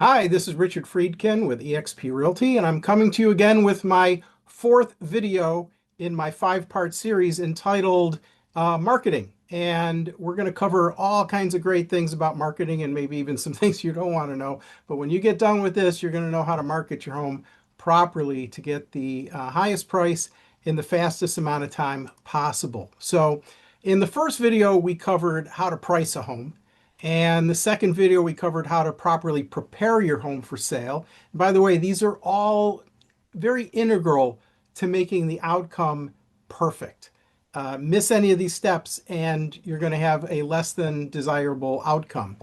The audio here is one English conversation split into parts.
Hi, this is Richard Freedkin with eXp Realty, and I'm coming to you again with my fourth video in my five-part series entitled Marketing. And we're going to cover all kinds of great things about marketing and maybe even some things you don't want to know. But when you get done with this, you're going to know how to market your home properly to get the highest price in the fastest amount of time possible. So in the first video, we covered how to price a home. And the second video, we covered how to properly prepare your home for sale. And by the way, these are all very integral to making the outcome perfect. Miss any of these steps and you're going to have a less than desirable outcome.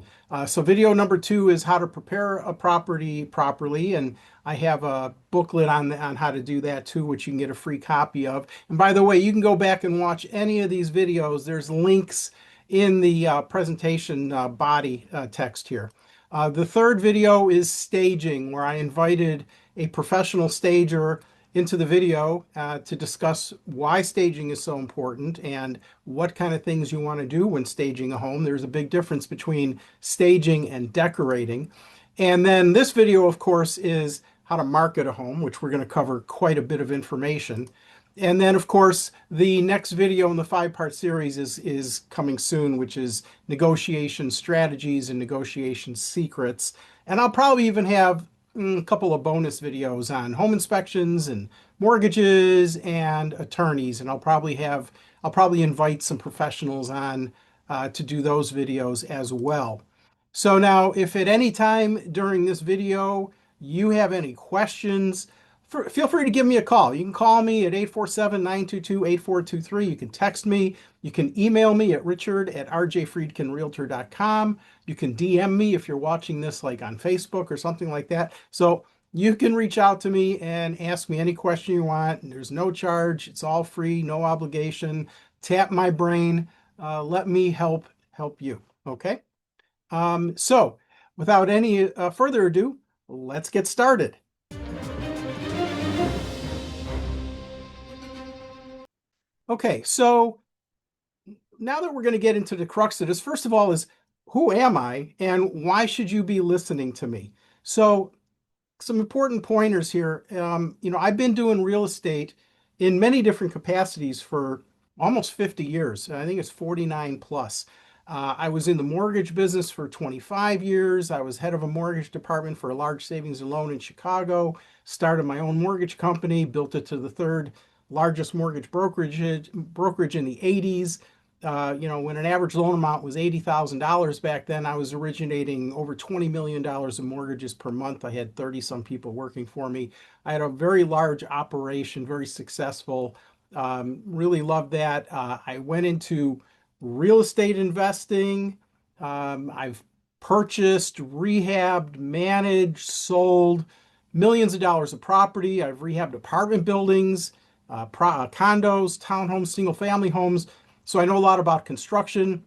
So video number 2 is how to prepare a property properly. And I have a booklet on how to do that too, which you can get a free copy of. And by the way, you can go back and watch any of these videos. There's links in the presentation body text here. The third video is staging, where I invited a professional stager into the video to discuss why staging is so important and what kind of things you want to do when staging a home. There's a big difference between staging and decorating. And then this video, of course, is how to market a home, which we're going to cover quite a bit of information. And then, of course, the next video in the five-part series is coming soon, which is negotiation strategies and negotiation secrets. And I'll probably even have a couple of bonus videos on home inspections and mortgages and attorneys. And I'll probably invite some professionals on to do those videos as well. So now, if at any time during this video you have any questions, feel free to give me a call. You can call me at 847-922-8423. You can text me. You can email me at richard@rjfriedkinrealtor.com. You can DM me if you're watching this like on Facebook or something like that. So you can reach out to me and ask me any question you want. There's no charge. It's all free, no obligation. Tap my brain. Let me help you. Okay? So without any further ado, let's get started. Okay, so now that we're going to get into the crux of this, first of all, is who am I and why should you be listening to me? So, some important pointers here. I've been doing real estate in many different capacities for almost 50 years. I think it's 49 plus. I was in the mortgage business for 25 years. I was head of a mortgage department for a large savings and loan in Chicago, started my own mortgage company, built it to the third largest mortgage brokerage in the 80s. When an average loan amount was $80,000 back then, I was originating over $20 million in mortgages per month. I had 30 some people working for me. I had a very large operation, very successful. Really loved that. I went into real estate investing. I've purchased, rehabbed, managed, sold millions of dollars of property. I've rehabbed apartment buildings, condos, townhomes, single family homes. So I know a lot about construction.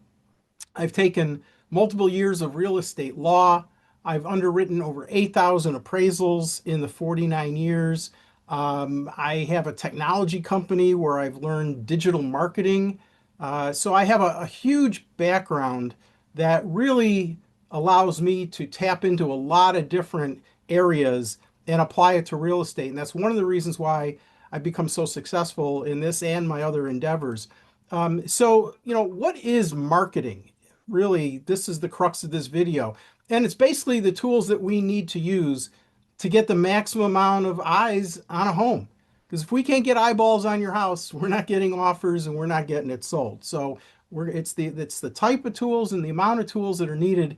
I've taken multiple years of real estate law. I've underwritten over 8,000 appraisals in the 49 years. I have a technology company where I've learned digital marketing. So I have a huge background that really allows me to tap into a lot of different areas and apply it to real estate. And that's one of the reasons why I've become so successful in this and my other endeavors. What is marketing? Really, this is the crux of this video. And it's basically the tools that we need to use to get the maximum amount of eyes on a home. Because if we can't get eyeballs on your house, we're not getting offers and we're not getting it sold. So it's the type of tools and the amount of tools that are needed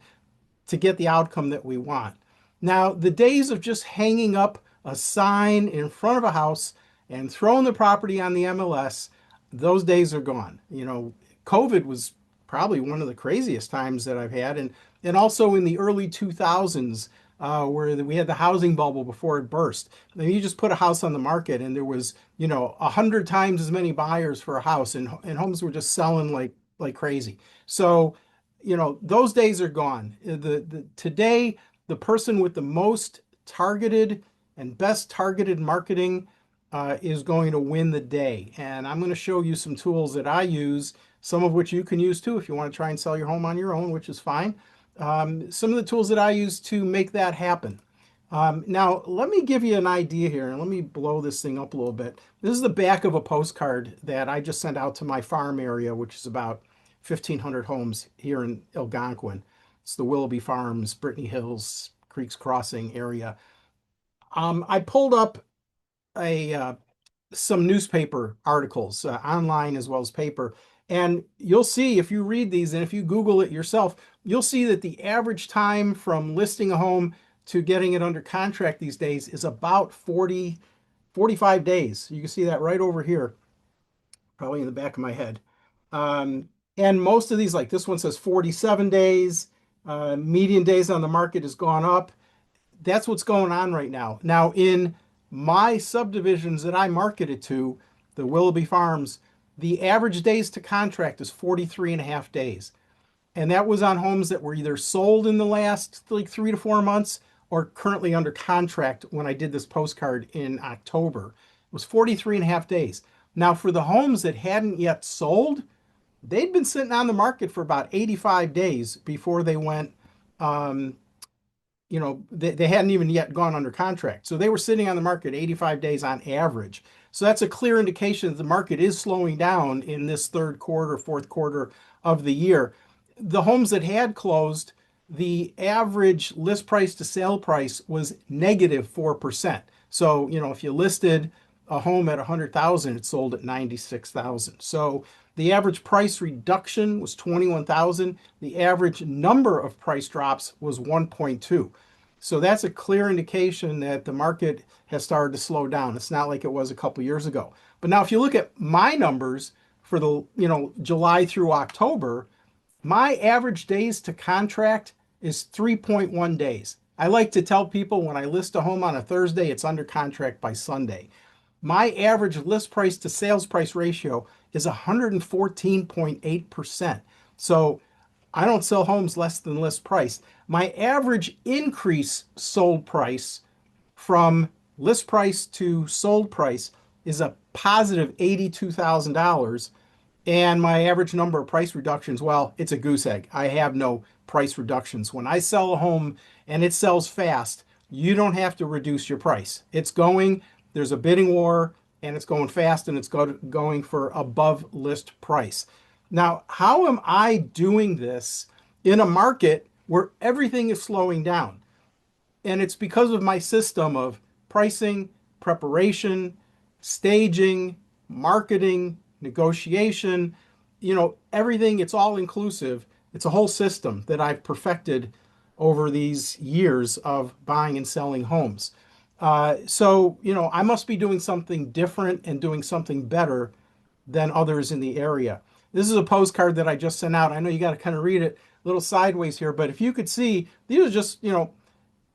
to get the outcome that we want. Now, the days of just hanging up a sign in front of a house and throwing the property on the MLS, those days are gone. COVID was probably one of the craziest times that I've had, and also in the early 2000s, where we had the housing bubble before it burst. And you just put a house on the market, and there was 100 times as many buyers for a house, and homes were just selling like crazy. So, those days are gone. Today, the person with the most targeted and best targeted marketing is going to win the day. And I'm going to show you some tools that I use, some of which you can use too if you want to try and sell your home on your own, which is fine. Some of the tools that I use to make that happen. Now, let me give you an idea here, and let me blow this thing up a little bit. This is the back of a postcard that I just sent out to my farm area, which is about 1,500 homes here in Algonquin. It's the Willoughby Farms, Brittany Hills, Creeks Crossing area. I pulled up a some newspaper articles, online as well as paper. And you'll see if you read these and if you Google it yourself, you'll see that the average time from listing a home to getting it under contract these days is about 40, 45 days. You can see that right over here, probably in the back of my head. And most of these, like this one says 47 days, median days on the market has gone up. That's what's going on right now. Now, in my subdivisions that I marketed to, the Willoughby Farms, the average days to contract is 43 and a half days. And that was on homes that were either sold in the last like 3 to 4 months or currently under contract when I did this postcard in October. It was 43 and a half days. Now, for the homes that hadn't yet sold, they'd been sitting on the market for about 85 days before they went they hadn't even yet gone under contract. So they were sitting on the market 85 days on average. So that's a clear indication that the market is slowing down in this third quarter, fourth quarter of the year. The homes that had closed, the average list price to sale price was negative 4%. So, if you listed a home at 100,000, it sold at 96,000. So the average price reduction was 21,000. The average number of price drops was 1.2. So that's a clear indication that the market has started to slow down. It's not like it was a couple years ago. But now if you look at my numbers for the, July through October, my average days to contract is 3.1 days. I like to tell people when I list a home on a Thursday, it's under contract by Sunday. My average list price to sales price ratio is 114.8%. So I don't sell homes less than list price. My average increase sold price from list price to sold price is a positive $82,000. And my average number of price reductions, well, it's a goose egg. I have no price reductions. When I sell a home and it sells fast, you don't have to reduce your price. It's going, there's a bidding war, and it's going fast, and it's going for above list price. Now, how am I doing this in a market where everything is slowing down? And it's because of my system of pricing, preparation, staging, marketing, negotiation, everything. It's all inclusive. It's a whole system that I've perfected over these years of buying and selling homes. So, I must be doing something different and doing something better than others in the area. This is a postcard that I just sent out. I know you got to kind of read it a little sideways here, but if you could see, these are just,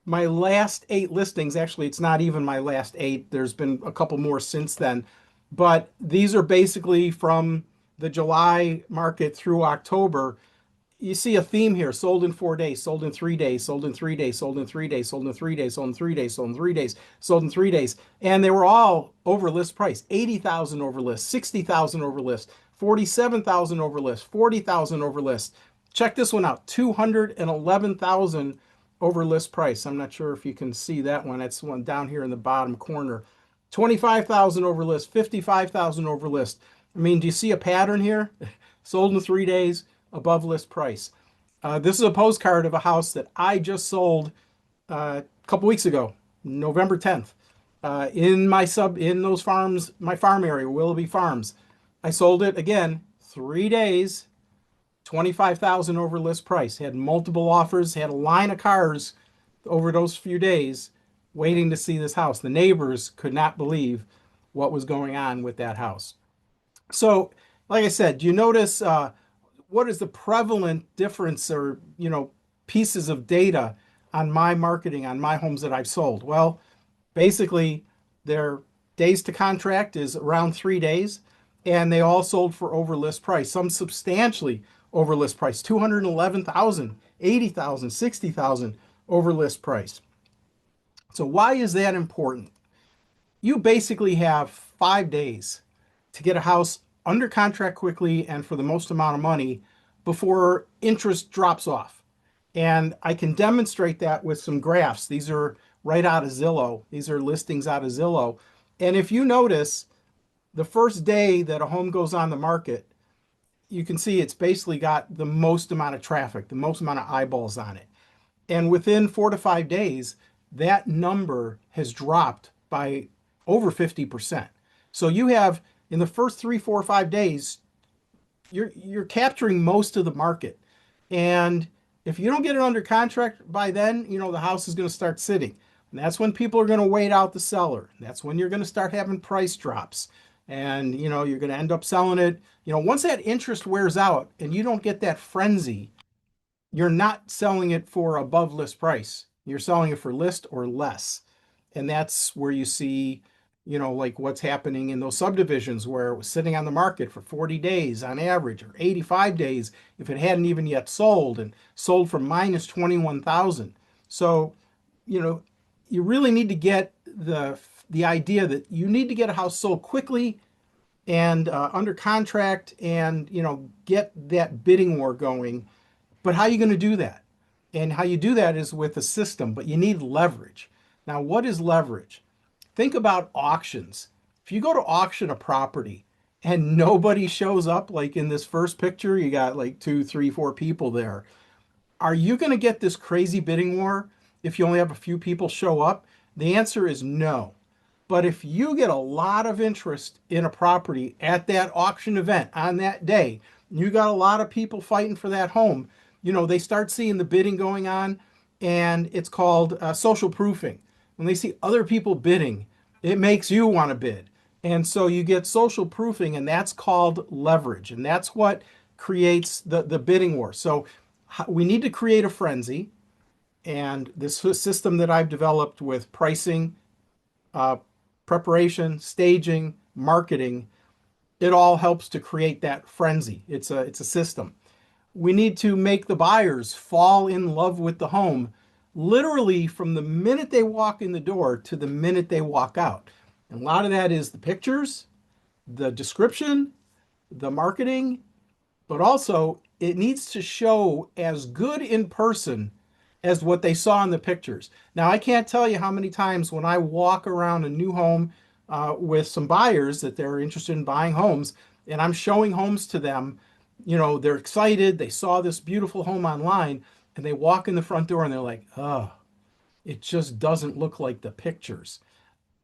my last 8 listings. Actually, it's not even my last 8. There's been a couple more since then. But these are basically from the July market through October. You see a theme here: sold in 4 days, sold in 3 days, sold in 3 days, sold in 3 days, sold in 3 days, sold in 3 days, sold in 3 days, sold in 3 days. And they were all over list price: 80,000 over list, 60,000 over list, 47,000 over list, 40,000 over list. Check this one out: 211,000 over list price. I'm not sure if you can see that one. That's one down here in the bottom corner. 25,000 over list, 55,000 over list. I mean, do you see a pattern here? Sold in 3 days, above list price. This is a postcard of a house that I just sold a couple weeks ago, November 10th, in those farms, my farm area, Willoughby Farms. I sold it again 3 days, 25,000 over list price. Had multiple offers, had a line of cars over those few days waiting to see this house. The neighbors could not believe what was going on with that house. So, like I said, do you notice what is the prevalent difference or, pieces of data on my marketing, on my homes that I've sold? Well, basically, their days to contract is around 3 days, and they all sold for over list price, some substantially over list price: 211,000, 80,000, 60,000 over list price. So why is that important? You basically have 5 days to get a house under contract quickly and for the most amount of money before interest drops off. And I can demonstrate that with some graphs. These are right out of Zillow. These are listings out of Zillow. And if you notice, the first day that a home goes on the market, you can see it's basically got the most amount of traffic, the most amount of eyeballs on it. And within 4 to 5 days, that number has dropped by over 50%. So you have in the first 3, 4, 5 days, you're capturing most of the market. And if you don't get it under contract by then, the house is going to start sitting. And that's when people are going to wait out the seller. That's when you're going to start having price drops. And you're going to end up selling it. Once that interest wears out and you don't get that frenzy, you're not selling it for above list price. You're selling it for list or less. And that's where you see, like what's happening in those subdivisions where it was sitting on the market for 40 days on average, or 85 days if it hadn't even yet sold, and sold for minus 21,000. So, you know, you really need to get the idea that you need to get a house sold quickly and under contract, and get that bidding war going. But how are you going to do that? And how you do that is with a system, but you need leverage. Now, what is leverage? Think about auctions. If you go to auction a property and nobody shows up, like in this first picture, you got like 2, 3, 4 people there. Are you going to get this crazy bidding war if you only have a few people show up? The answer is no. But if you get a lot of interest in a property at that auction event on that day, you got a lot of people fighting for that home, they start seeing the bidding going on, and it's called social proofing. When they see other people bidding, it makes you want to bid. And so you get social proofing, and that's called leverage. And that's what creates the bidding war. So we need to create a frenzy. And this system that I've developed with pricing, uh, preparation, staging, marketing, it all helps to create that frenzy. It's a system. We need to make the buyers fall in love with the home, literally from the minute they walk in the door to the minute they walk out. And a lot of that is the pictures, the description, the marketing, but also it needs to show as good in person as what they saw in the pictures. Now, I can't tell you how many times when I walk around a new home with some buyers that they're interested in buying homes, and I'm showing homes to them, they're excited. They saw this beautiful home online, and they walk in the front door and they're like, oh, it just doesn't look like the pictures.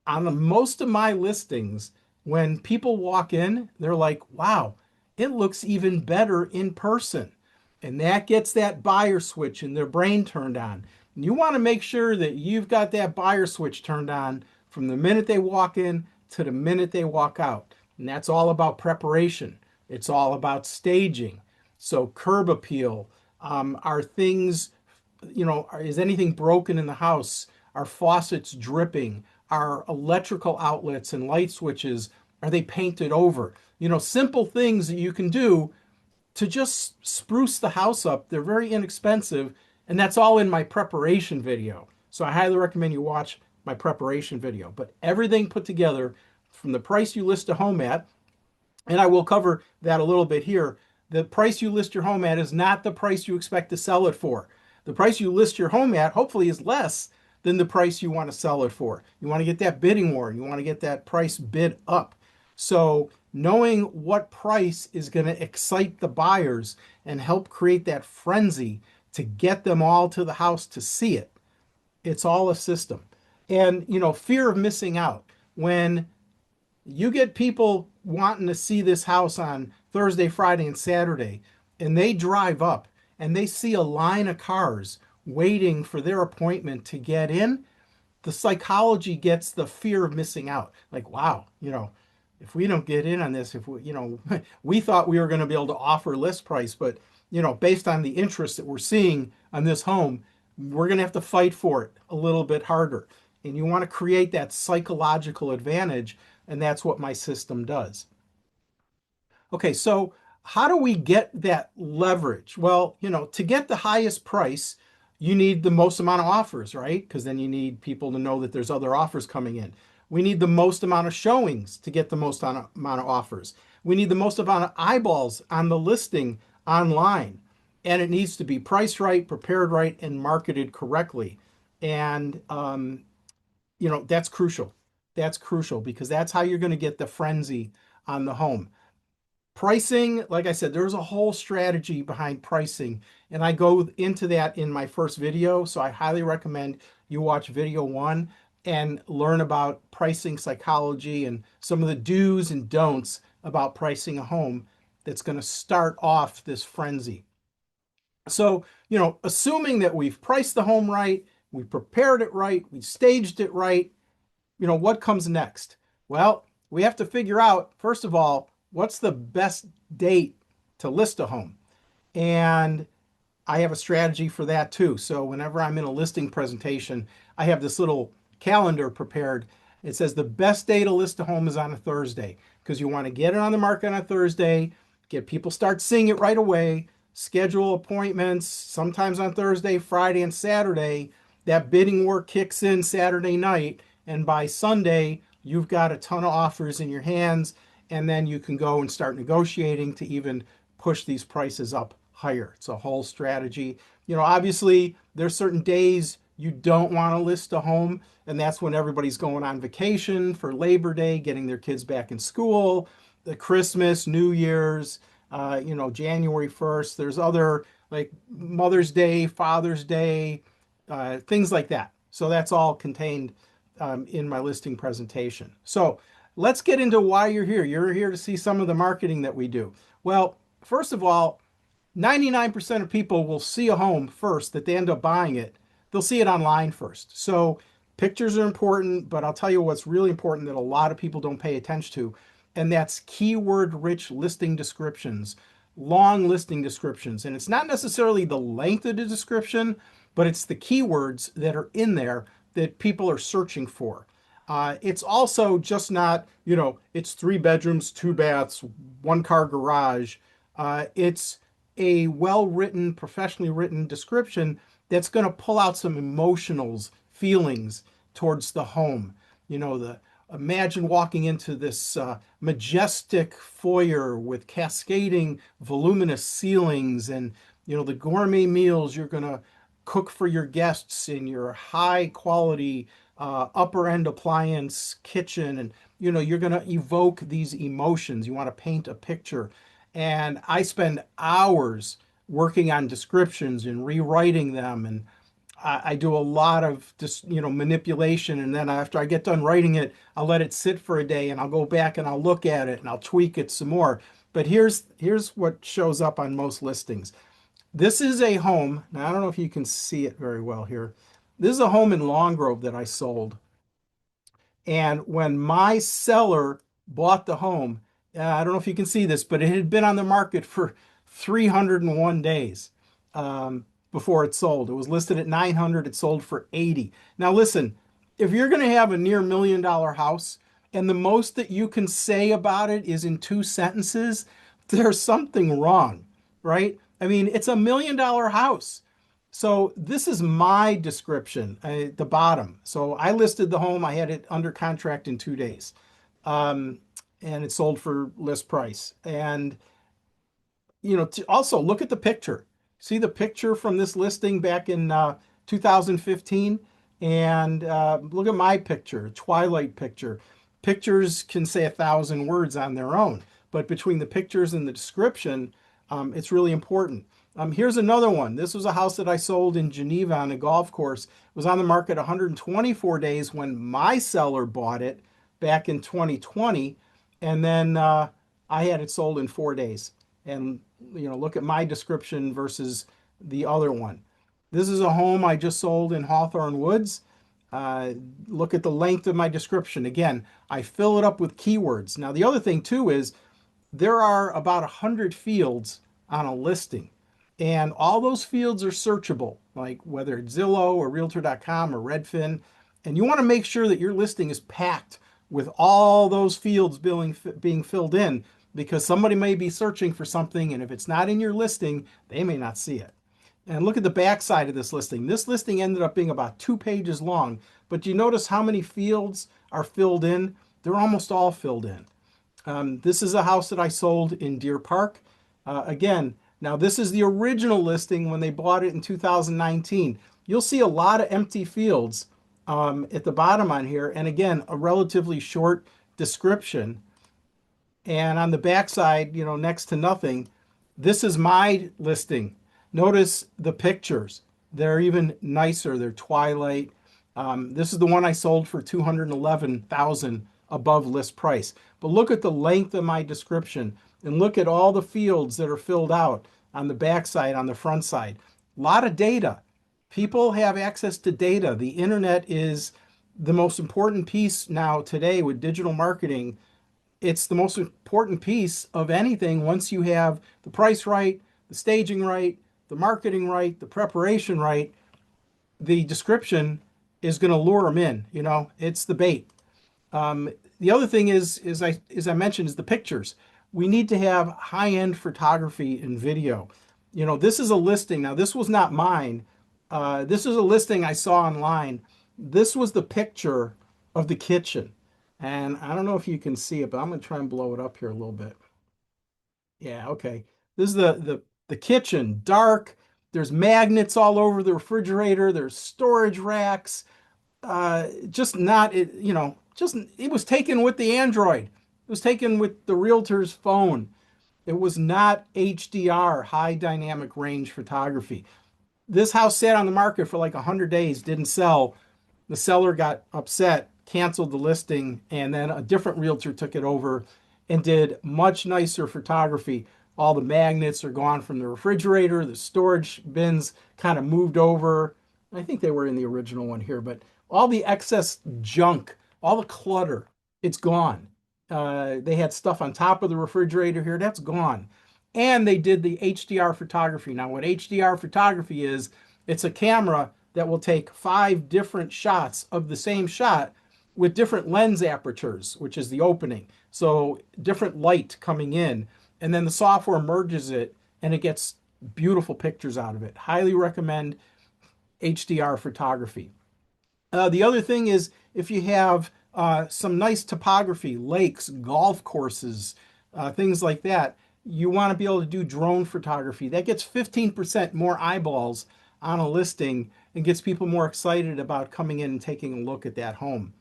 On most of my listings, when people walk in, they're like, wow, it looks even better in person. And that gets that buyer switch in their brain turned on. And you want to make sure that you've got that buyer switch turned on from the minute they walk in to the minute they walk out. And that's all about preparation. It's all about staging. So curb appeal, are things, is anything broken in the house? Are faucets dripping? Are electrical outlets and light switches, are they painted over? Simple things that you can do to just spruce the house up. They're very inexpensive, and that's all in my preparation video. So I highly recommend you watch my preparation video. But everything put together from the price you list a home at, and I will cover that a little bit here. The price you list your home at is not the price you expect to sell it for. The price you list your home at hopefully is less than the price you want to sell it for. You want to get that bidding war. You want to get that price bid up. So knowing what price is going to excite the buyers and help create that frenzy to get them all to the house to see it, it's all a system. And, fear of missing out. When you get people wanting to see this house on Thursday, Friday, and Saturday, and they drive up and they see a line of cars waiting for their appointment to get in, the psychology gets the fear of missing out. Like, wow, if we don't get in on this, if we, we thought we were going to be able to offer list price, but, based on the interest that we're seeing on this home, we're going to have to fight for it a little bit harder. And you want to create that psychological advantage, and that's what my system does. Okay, so how do we get that leverage? Well, to get the highest price, you need the most amount of offers, right? Because then you need people to know that there's other offers coming in. We need the most amount of showings to get the most amount of offers. We need the most amount of eyeballs on the listing online. and it needs to be priced right, prepared right, and marketed correctly. And that's crucial. That's crucial because that's how you're going to get the frenzy on the home. Pricing, like I said, there's a whole strategy behind pricing, and I go into that in my first video. So I highly recommend you watch video one and learn about pricing psychology and some of the do's and don'ts about pricing a home that's going to start off this frenzy. So, assuming that we've priced the home right, we prepared it right, we staged it right, what comes next? Well, we have to figure out, first of all, what's the best date to list a home? And I have a strategy for that too. So whenever I'm in a listing presentation, I have this little calendar prepared. It says the best day to list a home is on a Thursday because you want to get it on the market on a Thursday, get people start seeing it right away, schedule appointments, sometimes on Thursday, Friday, and Saturday. That bidding war kicks in Saturday night, and by Sunday, you've got a ton of offers in your hands, and then you can go and start negotiating to even push these prices up higher. It's a whole strategy. Obviously, there's certain days you don't want to list a home, and that's when everybody's going on vacation for Labor Day, getting their kids back in school, the Christmas, New Year's, January 1st. There's other like Mother's Day, Father's Day, things like that. So that's all contained in my listing presentation. So let's get into why you're here. You're here to see some of the marketing that we do. Well, first of all, 99% of people will see a home first that they end up buying it. They'll see it online first. So pictures are important, but I'll tell you what's really important that a lot of people don't pay attention to, and that's keyword rich listing descriptions, long listing descriptions. And it's not necessarily the length of the description, but it's the keywords that are in there that people are searching for. It's also just not, it's 3 bedrooms, 2 baths, 1 car garage. It's a well-written, professionally written description that's going to pull out some emotionals, feelings towards the home. Imagine walking into this majestic foyer with cascading, voluminous ceilings, and the gourmet meals you're going to cook for your guests in your high-quality upper end appliance kitchen, and you're going to evoke these emotions. You want to paint a picture, and I spend hours working on descriptions and rewriting them, and I do a lot of just manipulation, and then after I get done writing it, I'll let it sit for a day, and I'll go back and I'll look at it and I'll tweak it some more. But here's what shows up on most listings. This is a home. Now, I don't know if you can see it very well here. This is a home in Long Grove that I sold. And when my seller bought the home, I don't know if you can see this, but it had been on the market for 301 days before it sold. It was listed at 900. It sold for 80. Now, listen, if you're going to have a near $1 million house and the most that you can say about it is in 2 sentences, there's something wrong, right? I mean, it's a $1 million house. So this is my description at the bottom. So I listed the home. I had it under contract in 2 days. And it sold for list price. And, to also look at the picture. See the picture from this listing back in 2015? And look at my picture, Twilight picture. Pictures can say 1,000 words on their own. But between the pictures and the description, it's really important. Here's another one. This was a house that I sold in Geneva on a golf course. It was on the market 124 days when my seller bought it back in 2020. And then I had it sold in 4 days. And, look at my description versus the other one. This is a home I just sold in Hawthorne Woods. Look at the length of my description. Again, I fill it up with keywords. Now, the other thing too is there are about 100 fields on a listing. And all those fields are searchable, like whether it's Zillow or Realtor.com or Redfin. And you want to make sure that your listing is packed with all those fields being filled in, because somebody may be searching for something, and if it's not in your listing, they may not see it. And look at the back side of this listing. This listing ended up being about 2 pages long, but do you notice how many fields are filled in? They're almost all filled in. This is a house that I sold in Deer Park. Again, Now, this is the original listing when they bought it in 2019. You'll see a lot of empty fields at the bottom on here. And again, a relatively short description. And on the backside, next to nothing. This is my listing. Notice the pictures. They're even nicer. They're twilight. This is the one I sold for 211,000 above list price. But look at the length of my description and look at all the fields that are filled out on the backside, on the front side. A lot of data. People have access to data. The internet is the most important piece now today with digital marketing. It's the most important piece of anything once you have the price right, the staging right, the marketing right, the preparation right. The description is going to lure them in. It's the bait. The other thing is I mentioned, is the pictures. We need to have high-end photography and video. This is a listing. Now, this was not mine. This is a listing I saw online. This was the picture of the kitchen. And I don't know if you can see it, but I'm going to try and blow it up here a little bit. Yeah, okay. This is the kitchen, dark. There's magnets all over the refrigerator. There's storage racks. Just not, just it was taken with the Android. It was taken with the realtor's phone. It was not HDR, high dynamic range photography. This house sat on the market for like 100 days, didn't sell. The seller got upset, canceled the listing, and then a different realtor took it over and did much nicer photography. All the magnets are gone from the refrigerator, the storage bins kind of moved over. I think they were in the original one here, but all the excess junk, all the clutter, it's gone. They had stuff on top of the refrigerator here, that's gone. And they did the HDR photography. Now, what HDR photography is, it's a camera that will take 5 different shots of the same shot with different lens apertures, which is the opening. So different light coming in, and then the software merges it and it gets beautiful pictures out of it. Highly recommend HDR photography. The other thing is, if you have some nice topography, lakes, golf courses, things like that, you want to be able to do drone photography. That gets 15% more eyeballs on a listing and gets people more excited about coming in and taking a look at that home.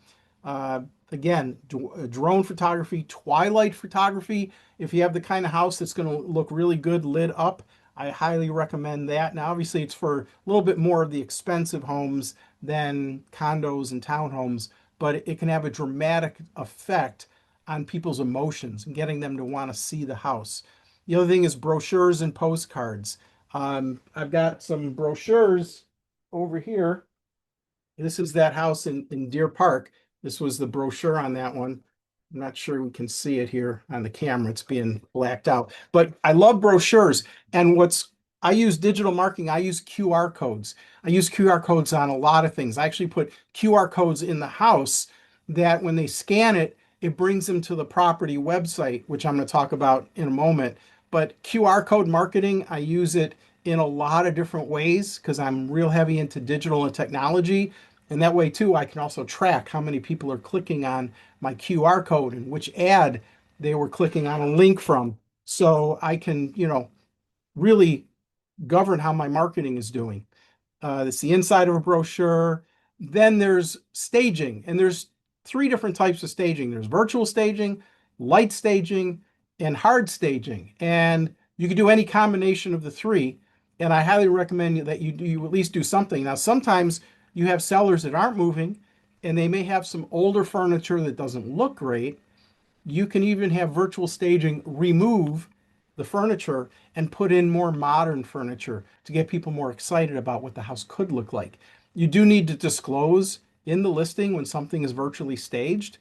Again, drone photography, twilight photography. If you have the kind of house that's going to look really good lit up, I highly recommend that. Now, obviously, it's for a little bit more of the expensive homes than condos and townhomes, but it can have a dramatic effect on people's emotions and getting them to want to see the house. The other thing is brochures and postcards. I've got some brochures over here. This is that house in Deer Park. This was the brochure on that one. I'm not sure we can see it here on the camera. It's being blacked out. But I love brochures. And I use digital marketing. I use QR codes. I use QR codes on a lot of things. I actually put QR codes in the house that when they scan it, it brings them to the property website, which I'm going to talk about in a moment. But QR code marketing, I use it in a lot of different ways because I'm real heavy into digital and technology. And that way too, I can also track how many people are clicking on my QR code and which ad they were clicking on a link from. So I can, really govern how my marketing is doing. It's the inside of a brochure. Then there's staging, and there's 3 different types of staging. There's virtual staging, light staging, and hard staging. And you can do any combination of the 3. And I highly recommend that you at least do something. Now, sometimes you have sellers that aren't moving, and they may have some older furniture that doesn't look great. You can even have virtual staging remove the furniture and put in more modern furniture to get people more excited about what the house could look like. You do need to disclose in the listing when something is virtually staged.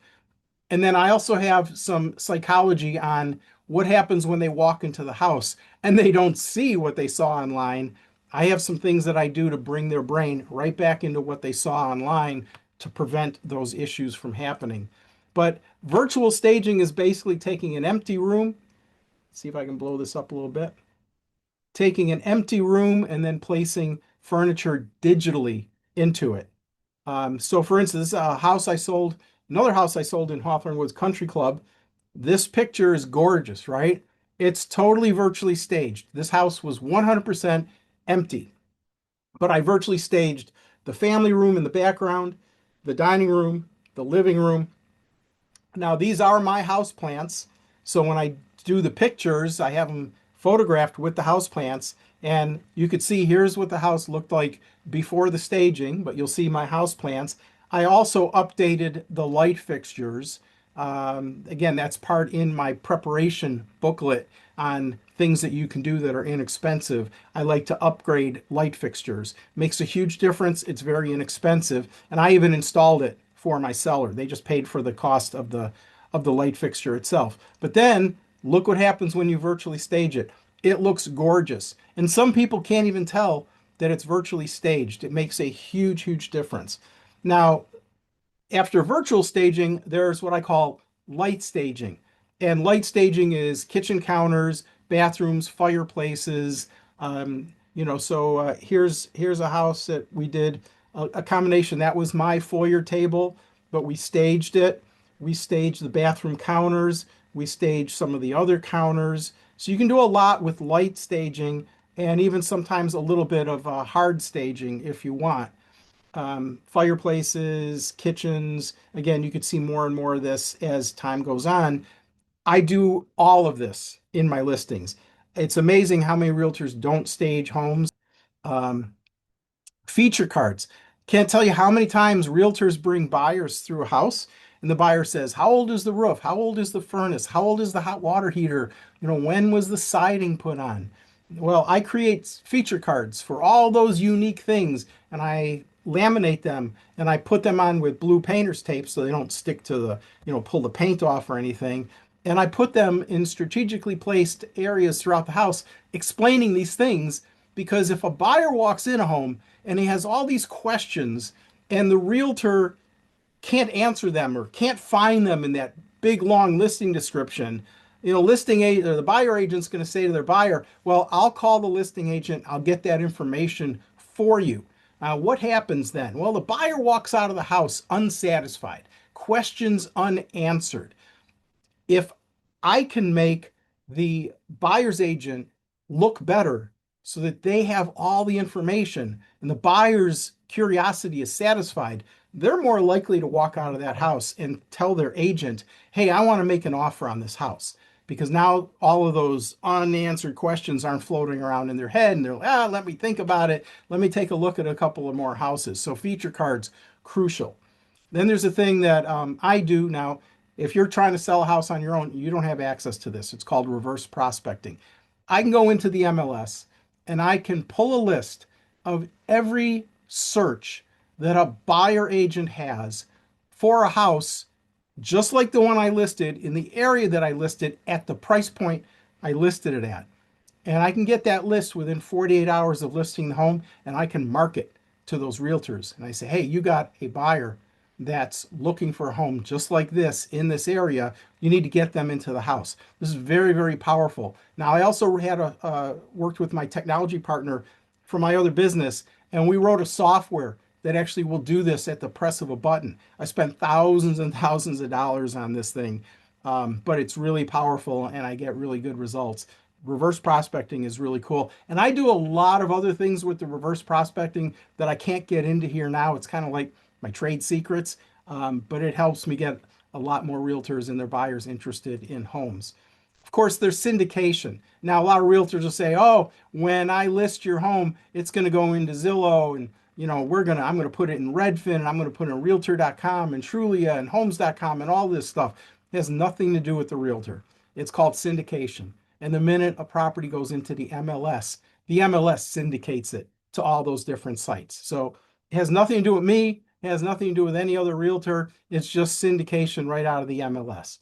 And then I also have some psychology on what happens when they walk into the house and they don't see what they saw online. I have some things that I do to bring their brain right back into what they saw online to prevent those issues from happening. But virtual staging is basically taking an empty room. See if I can blow this up a little bit. Taking an empty room and then placing furniture digitally into it. So for instance, a house I sold, another house I sold in Hawthorne Woods Country Club. This picture is gorgeous, right? It's totally virtually staged. This house was 100% empty, but I virtually staged the family room in the background, the dining room, the living room. Now, these are my house plants. So when I do the pictures, I have them photographed with the house plants. And you could see here's what the house looked like before the staging, but you'll see my house plants. I also updated the light fixtures. Again, that's part in my preparation booklet on things that you can do that are inexpensive. I like to upgrade light fixtures. Makes a huge difference. It's very inexpensive. And I even installed it for my seller. They just paid for the cost of the light fixture itself. But then look what happens when you virtually stage it. It looks gorgeous. And some people can't even tell that it's virtually staged. It makes a huge, huge difference. Now, after virtual staging, there's what I call light staging. And light staging is kitchen counters, bathrooms, fireplaces. Here's a house that we did a combination. That was my foyer table, but we staged it. We staged the bathroom counters. We staged some of the other counters. So you can do a lot with light staging and even sometimes a little bit of hard staging if you want. Fireplaces, kitchens. Again, you could see more and more of this as time goes on. I do all of this in my listings. It's amazing how many realtors don't stage homes. Um, Feature cards. Can't tell you how many times realtors bring buyers through a house and the buyer says, how old is the roof? How old is the furnace? How old is the hot water heater? When was the siding put on? Well, I create feature cards for all those unique things and I laminate them and I put them on with blue painter's tape so they don't stick to pull the paint off or anything. And I put them in strategically placed areas throughout the house explaining these things because if a buyer walks in a home and he has all these questions and the realtor can't answer them or can't find them in that big long listing description, listing agent or the buyer agent's going to say to their buyer, well, I'll call the listing agent, I'll get that information for you. What happens then? Well, the buyer walks out of the house unsatisfied, questions unanswered. If I can make the buyer's agent look better so that they have all the information and the buyer's curiosity is satisfied, they're more likely to walk out of that house and tell their agent, hey, I want to make an offer on this house. Because now all of those unanswered questions aren't floating around in their head and they're like, let me think about it. Let me take a look at a couple of more houses. So feature cards, crucial. Then there's a thing that I do now. If you're trying to sell a house on your own, you don't have access to this. It's called reverse prospecting. I can go into the MLS and I can pull a list of every search that a buyer agent has for a house, just like the one I listed in the area that I listed at the price point I listed it at. And I can get that list within 48 hours of listing the home and I can market to those realtors. And I say, hey, you got a buyer that's looking for a home just like this in this area. You need to get them into the house. This is very, very powerful. Now, I also had worked with my technology partner for my other business, and we wrote a software that actually will do this at the press of a button. I spent thousands and thousands of dollars on this thing, but it's really powerful and I get really good results. Reverse prospecting is really cool. And I do a lot of other things with the reverse prospecting that I can't get into here now. It's kind of like my trade secrets, but it helps me get a lot more realtors and their buyers interested in homes. Of course, there's syndication. Now, a lot of realtors will say, oh, when I list your home, it's going to go into Zillow and I'm going to put it in Redfin and I'm going to put it in Realtor.com and Trulia and Homes.com and all this stuff. It has nothing to do with the realtor. It's called syndication. And the minute a property goes into the MLS syndicates it to all those different sites. So it has nothing to do with me. It has nothing to do with any other realtor. It's just syndication right out of the MLS.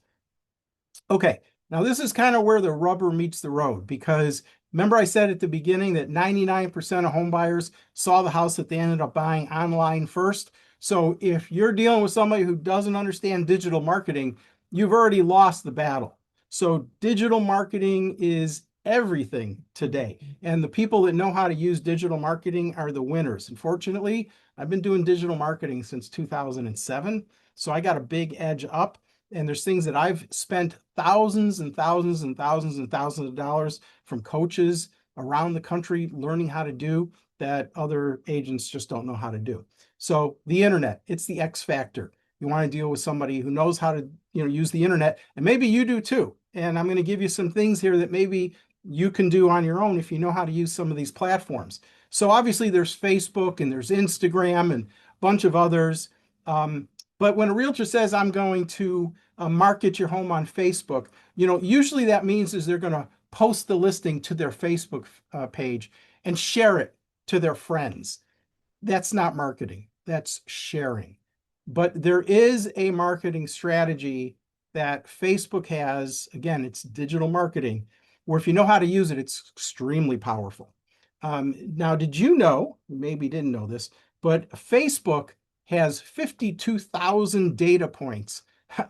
Okay, now this is kind of where the rubber meets the road because remember I said at the beginning that 99% of home buyers saw the house that they ended up buying online first. So if you're dealing with somebody who doesn't understand digital marketing, you've already lost the battle. So digital marketing is everything today. And the people that know how to use digital marketing are the winners. Unfortunately, I've been doing digital marketing since 2007. So I got a big edge up. And there's things that I've spent thousands and thousands and thousands and thousands of dollars from coaches around the country learning how to do that other agents just don't know how to do. So the internet, it's the X factor. You want to deal with somebody who knows how to, use the internet, and maybe you do too. And I'm going to give you some things here that maybe you can do on your own if you know how to use some of these platforms. So obviously there's Facebook and there's Instagram and a bunch of others. But when a realtor says, I'm going to market your home on Facebook, usually that means is they're going to post the listing to their Facebook page and share it to their friends. That's not marketing, that's sharing. But there is a marketing strategy that Facebook has. Again, it's digital marketing, where if you know how to use it, it's extremely powerful. Now, did you know, maybe didn't know this, but Facebook has 52,000 data points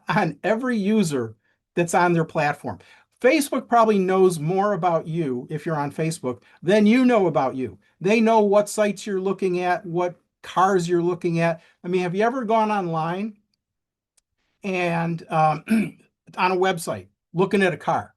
on every user that's on their platform. Facebook probably knows more about you if you're on Facebook than you know about you. They know what sites you're looking at, what cars you're looking at. I mean, have you ever gone online and on a website looking at a car,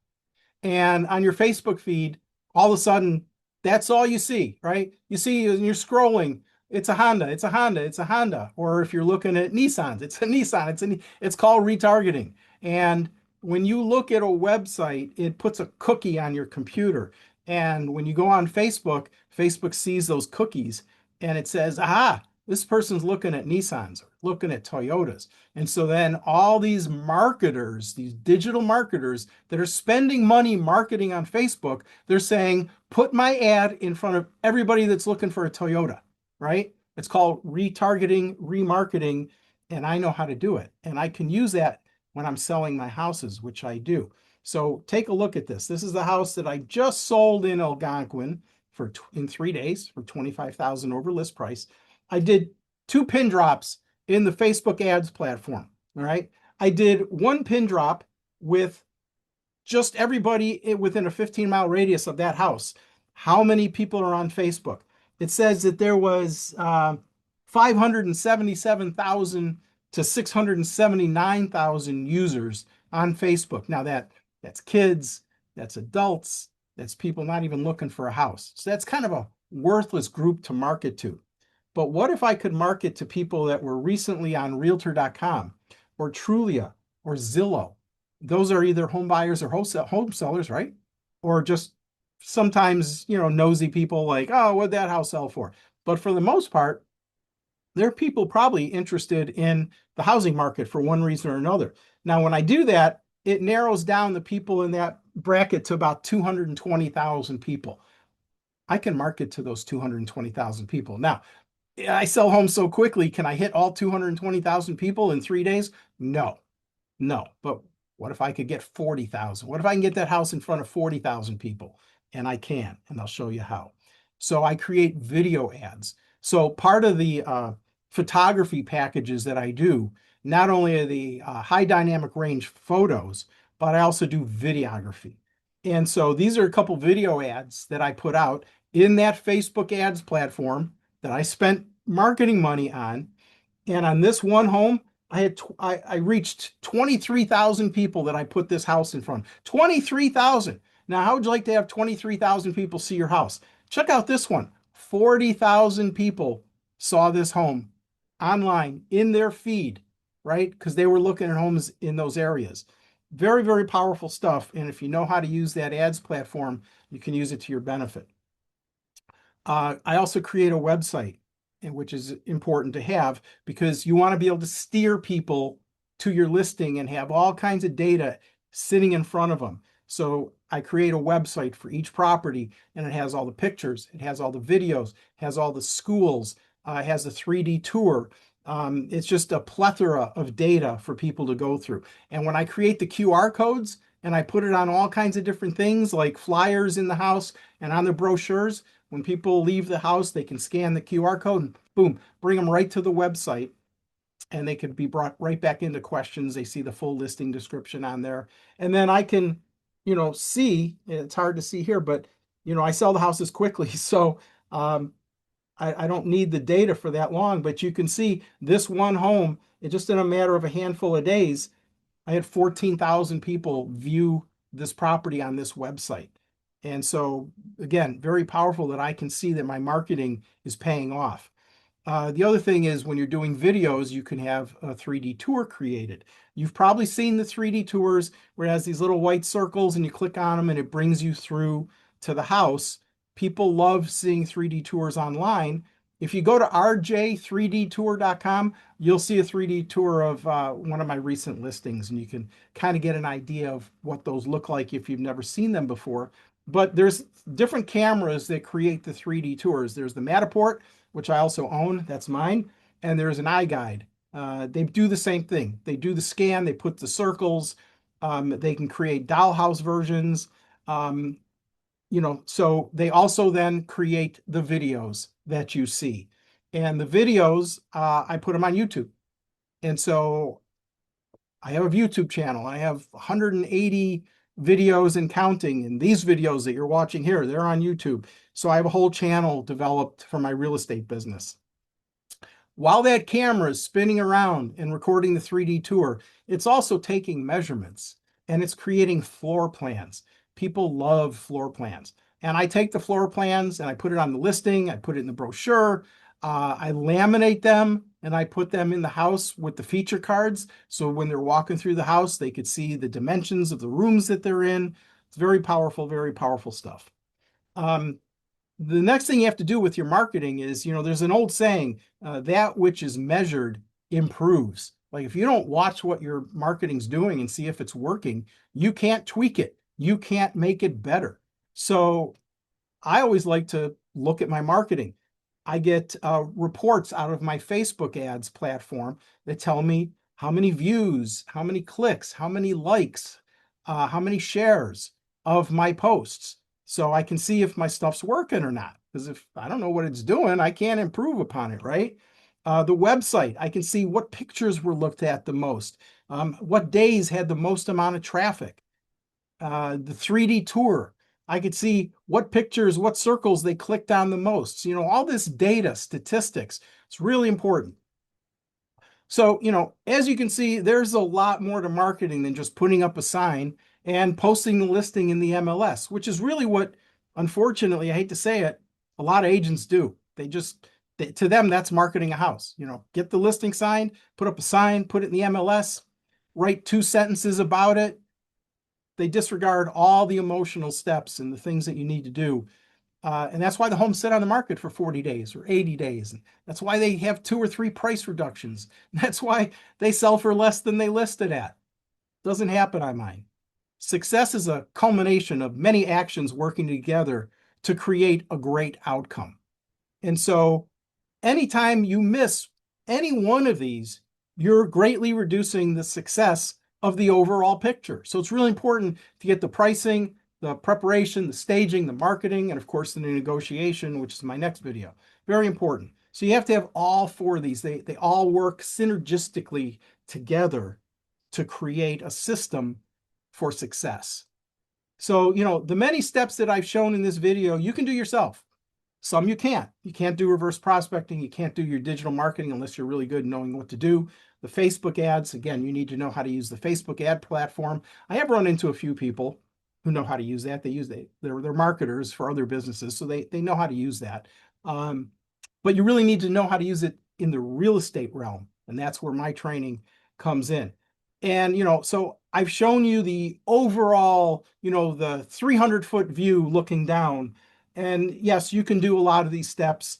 and on your Facebook feed, all of a sudden, that's all you see, right? You see, and you're scrolling, it's a Honda, it's a Honda, it's a Honda. Or if you're looking at Nissans, it's a Nissan, it's called retargeting. And when you look at a website, it puts a cookie on your computer. And when you go on Facebook, Facebook sees those cookies and it says, aha, this person's looking at Nissans or looking at Toyotas. And so then all these marketers, these digital marketers that are spending money marketing on Facebook, they're saying, put my ad in front of everybody that's looking for a Toyota, right? It's called retargeting, remarketing, and I know how to do it. And I can use that when I'm selling my houses, which I do. So take a look at this. This is the house that I just sold in Algonquin in 3 days for $25,000 over list price. I did 2 pin drops in the Facebook ads platform. All right. I did 1 pin drop with just everybody within a 15-mile radius of that house. How many people are on Facebook? It says that there was 577,000 to 679,000 users on Facebook. Now that's kids, that's adults, that's people not even looking for a house. So that's kind of a worthless group to market to. But what if I could market to people that were recently on Realtor.com or Trulia or Zillow? Those are either home buyers or home sellers, right? Or just sometimes, nosy people like, oh, what'd that house sell for? But for the most part, there are people probably interested in the housing market for one reason or another. Now, when I do that, it narrows down the people in that bracket to about 220,000 people. I can market to those 220,000 people. Now, I sell homes so quickly. Can I hit all 220,000 people in 3 days? No. But what if I could get 40,000? What if I can get that house in front of 40,000 people? And I can, and I'll show you how. So I create video ads. So part of the photography packages that I do, not only are the high dynamic range photos, but I also do videography. And so these are a couple video ads that I put out in that Facebook ads platform that I spent marketing money on. And on this one home, I reached 23,000 people that I put this house in front. 23,000. Now, how would you like to have 23,000 people see your house? Check out this one. 40,000 people saw this home online in their feed, right? Because they were looking at homes in those areas. Very, very powerful stuff. And if you know how to use that ads platform, you can use it to your benefit. I also create a website, which is important to have because you want to be able to steer people to your listing and have all kinds of data sitting in front of them. So I create a website for each property, and it has all the pictures, it has all the videos, it has all the schools, it has the 3D tour. It's just a plethora of data for people to go through. And when I create the QR codes and I put it on all kinds of different things like flyers in the house and on the brochures, when people leave the house, they can scan the QR code and boom, bring them right to the website, and they could be brought right back into questions. They see the full listing description on there. And then I can, see, it's hard to see here, but, I sell the houses quickly. So I don't need the data for that long, but you can see this one home, just in a matter of a handful of days, I had 14,000 people view this property on this website. And so, again, very powerful that I can see that my marketing is paying off. The other thing is when you're doing videos, you can have a 3D tour created. You've probably seen the 3D tours where it has these little white circles and you click on them and it brings you through to the house. People love seeing 3D tours online. If you go to rj3dtour.com, you'll see a 3D tour of one of my recent listings, and you can kind of get an idea of what those look like if you've never seen them before. But there's different cameras that create the 3D tours. There's the Matterport, which I also own, that's mine, and there's an iGuide. They do the same thing. They do the scan, they put the circles, they can create dollhouse versions. So they also then create the videos that you see. And the videos, I put them on YouTube. And so I have a YouTube channel. I have 180 videos and counting. And these videos that you're watching here, they're on YouTube. So I have a whole channel developed for my real estate business. While that camera is spinning around and recording the 3D tour, it's also taking measurements and it's creating floor plans. People love floor plans. And I take the floor plans and I put it on the listing, I put it in the brochure, I laminate them and I put them in the house with the feature cards. So when they're walking through the house, they could see the dimensions of the rooms that they're in. It's very powerful stuff. The next thing you have to do with your marketing is, there's an old saying, that which is measured improves. Like if you don't watch what your marketing's doing and see if it's working, you can't tweak it. You can't make it better. So I always like to look at my marketing. I get reports out of my Facebook ads platform that tell me how many views, how many clicks, how many likes, how many shares of my posts. So I can see if my stuff's working or not. Because if I don't know what it's doing, I can't improve upon it, right? The website, I can see what pictures were looked at the most, what days had the most amount of traffic. The 3D tour, I could see what pictures, what circles they clicked on the most. All this data, statistics, it's really important. So, as you can see, there's a lot more to marketing than just putting up a sign and posting the listing in the MLS, which is really what, unfortunately, I hate to say it, a lot of agents do. To them, that's marketing a house. Get the listing signed, put up a sign, put it in the MLS, write 2 sentences about it. They disregard all the emotional steps and the things that you need to do. And that's why the homes sit on the market for 40 days or 80 days. And that's why they have 2 or 3 price reductions. That's why they sell for less than they listed at. Doesn't happen on mine. Success is a culmination of many actions working together to create a great outcome. And so anytime you miss any one of these, you're greatly reducing the success of the overall picture. So it's really important to get the pricing, the preparation, the staging, the marketing, and of course the negotiation, which is my next video. Very important. So you have to have all 4 of these. They all work synergistically together to create a system for success. So, the many steps that I've shown in this video, you can do yourself. Some you can't. You can't do reverse prospecting. You can't do your digital marketing unless you're really good at knowing what to do. The Facebook ads, again, you need to know how to use the Facebook ad platform. I have run into a few people who know how to use that. They're marketers for other businesses, so they know how to use that. But you really need to know how to use it in the real estate realm, and that's where my training comes in. And, so I've shown you the overall, the 300-foot view looking down. And yes, you can do a lot of these steps.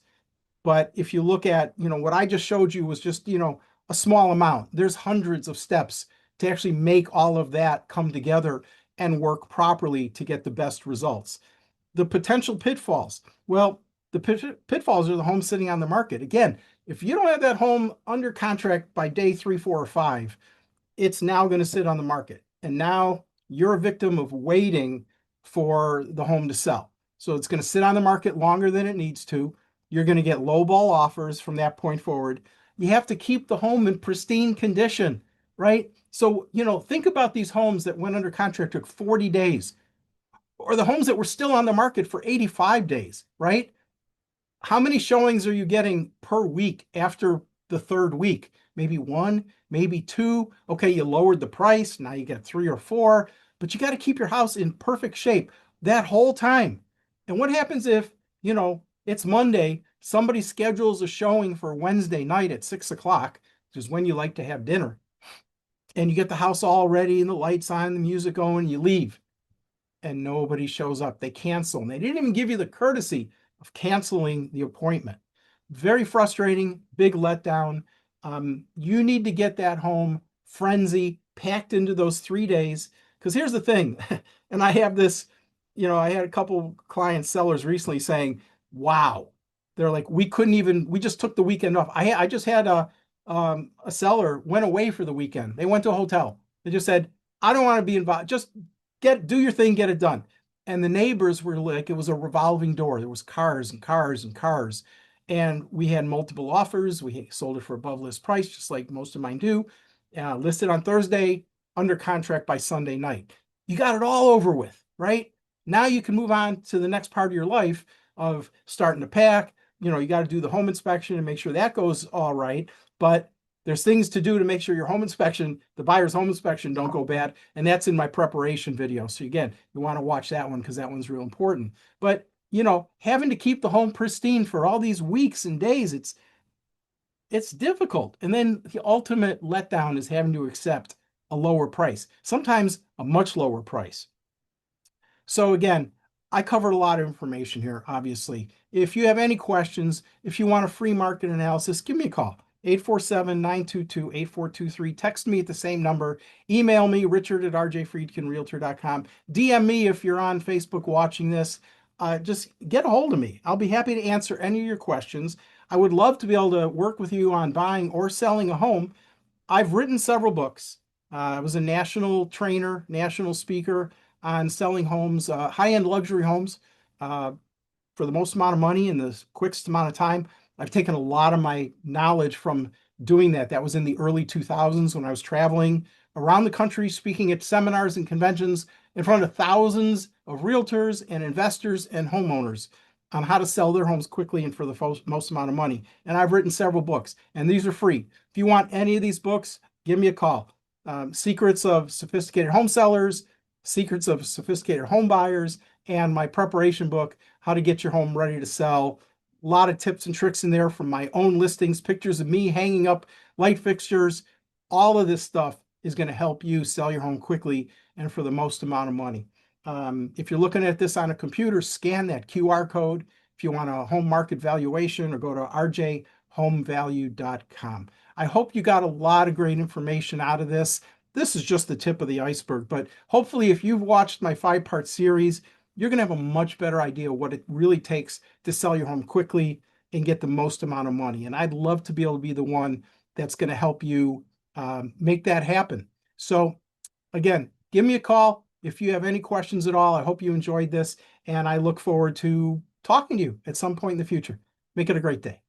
But if you look at, what I just showed you was just, a small amount. There's hundreds of steps to actually make all of that come together and work properly to get the best results. The potential pitfalls. Well, the pitfalls are the home sitting on the market. Again, if you don't have that home under contract by day 3, 4, or 5, it's now going to sit on the market. And now you're a victim of waiting for the home to sell. So it's going to sit on the market longer than it needs to. You're going to get lowball offers from that point forward. You have to keep the home in pristine condition, right? So, think about these homes that went under contract took 40 days, or the homes that were still on the market for 85 days, right? How many showings are you getting per week after the third week, maybe one, maybe two. Okay, you lowered the price. Now you get three or four, but you got to keep your house in perfect shape that whole time. And what happens if, it's Monday, somebody schedules a showing for Wednesday night at 6 o'clock, which is when you like to have dinner, and you get the house all ready and the lights on, the music going, you leave and nobody shows up. They cancel, and they didn't even give you the courtesy of canceling the appointment. Very frustrating, big letdown. You need to get that home frenzy packed into those 3 days. Because here's the thing, and I have this, I had a couple client sellers recently saying, wow, they're like, we just took the weekend off. I just had a seller went away for the weekend. They went to a hotel. They just said, I don't want to be involved. Just do your thing, get it done. And the neighbors were like, it was a revolving door. There was cars and cars and cars. And we had multiple offers. We sold it for above list price, just like most of mine do. Listed on Thursday, under contract by Sunday night. You got it all over with, right? Now you can move on to the next part of your life of starting to pack. You got to do the home inspection and make sure that goes all right. But there's things to do to make sure your home inspection, the buyer's home inspection, don't go bad. And that's in my preparation video. So again, you want to watch that one because that one's real important. But, having to keep the home pristine for all these weeks and days, it's difficult. And then the ultimate letdown is having to accept a lower price, sometimes a much lower price. So again, I covered a lot of information here, obviously. If you have any questions, if you want a free market analysis, give me a call. 847-922-8423. Text me at the same number. Email me, richard@rjfreedkinrealtor.com. DM me if you're on Facebook watching this. Just get a hold of me. I'll be happy to answer any of your questions. I would love to be able to work with you on buying or selling a home. I've written several books. I was a national trainer, national speaker on selling homes, high-end luxury homes, for the most amount of money in the quickest amount of time. I've taken a lot of my knowledge from doing that. That was in the early 2000s when I was traveling around the country, speaking at seminars and conventions in front of thousands of realtors and investors and homeowners on how to sell their homes quickly and for the most amount of money. And I've written several books, and these are free. If you want any of these books, give me a call. Secrets of Sophisticated Home Sellers, Secrets of Sophisticated Home Buyers, and my preparation book, How to Get Your Home Ready to Sell. A lot of tips and tricks in there from my own listings, pictures of me hanging up light fixtures. All of this stuff is going to help you sell your home quickly and for the most amount of money. If you're looking at this on a computer, scan that QR code if you want a home market valuation, or go to rjhomevalue.com. I hope you got a lot of great information out of this. This is just the tip of the iceberg, but hopefully if you've watched my 5-part series, you're going to have a much better idea what it really takes to sell your home quickly and get the most amount of money. And I'd love to be able to be the one that's going to help you make that happen. So again, give me a call if you have any questions at all. I hope you enjoyed this, and I look forward to talking to you at some point in the future. Make it a great day.